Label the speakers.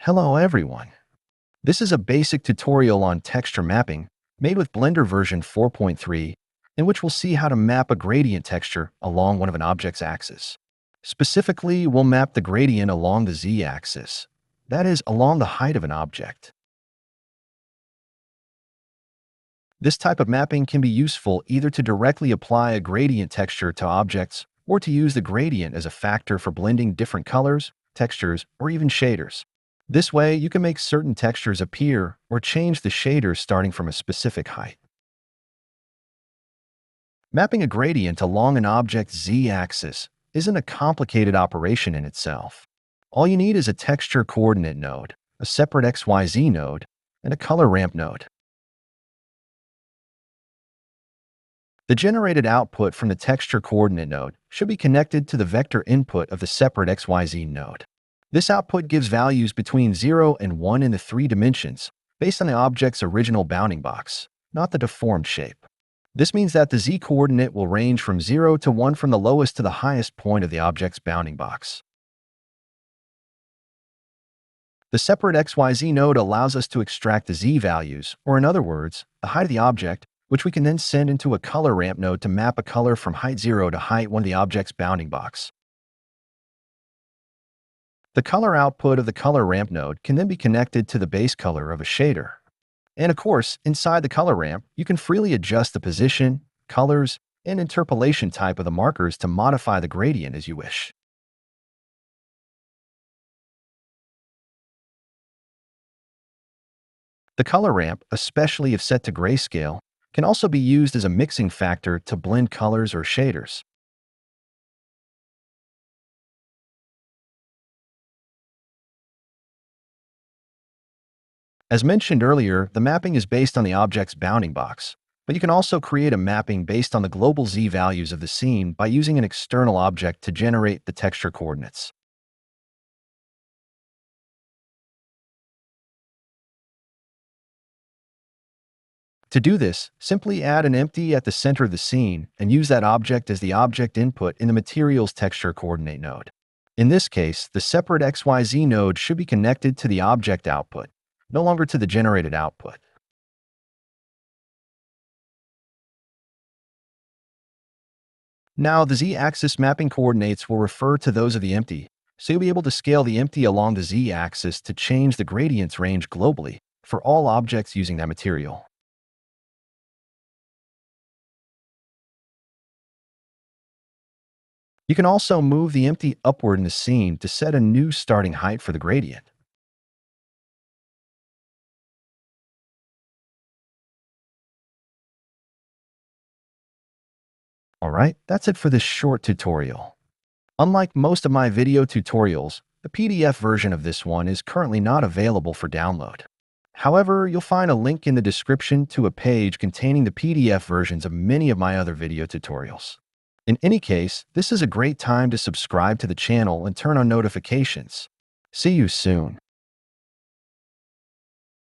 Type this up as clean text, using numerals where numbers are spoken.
Speaker 1: Hello everyone. This is a basic tutorial on texture mapping made with Blender version 4.3, in which we'll see how to map a gradient texture along one of an object's axis. Specifically, we'll map the gradient along the z-axis, that is, along the height of an object. This type of mapping can be useful either to directly apply a gradient texture to objects or to use the gradient as a factor for blending different colors, textures, or even shaders. This way, you can make certain textures appear or change the shaders starting from a specific height. Mapping a gradient along an object's z-axis isn't a complicated operation in itself. All you need is a texture coordinate node, a separate XYZ node, and a color ramp node. The generated output from the texture coordinate node should be connected to the vector input of the separate XYZ node. This output gives values between 0 and 1 in the 3 dimensions, based on the object's original bounding box, not the deformed shape. This means that the z-coordinate will range from 0 to 1 from the lowest to the highest point of the object's bounding box. The separate XYZ node allows us to extract the z-values, or in other words, the height of the object, which we can then send into a color ramp node to map a color from height 0 to height 1 of the object's bounding box. The color output of the color ramp node can then be connected to the base color of a shader. And of course, inside the color ramp, you can freely adjust the position, colors, and interpolation type of the markers to modify the gradient as you wish. The color ramp, especially if set to grayscale, can also be used as a mixing factor to blend colors or shaders. As mentioned earlier, the mapping is based on the object's bounding box, but you can also create a mapping based on the global z-values of the scene by using an external object to generate the texture coordinates. To do this, simply add an empty at the center of the scene and use that object as the object input in the material's texture coordinate node. In this case, the separate XYZ node should be connected to the object output, no longer to the generated output. Now, the z-axis mapping coordinates will refer to those of the empty, so you'll be able to scale the empty along the z-axis to change the gradient's range globally for all objects using that material. You can also move the empty upward in the scene to set a new starting height for the gradient. Alright, that's it for this short tutorial. Unlike most of my video tutorials, the PDF version of this one is currently not available for download. However, you'll find a link in the description to a page containing the PDF versions of many of my other video tutorials. In any case, this is a great time to subscribe to the channel and turn on notifications. See you soon.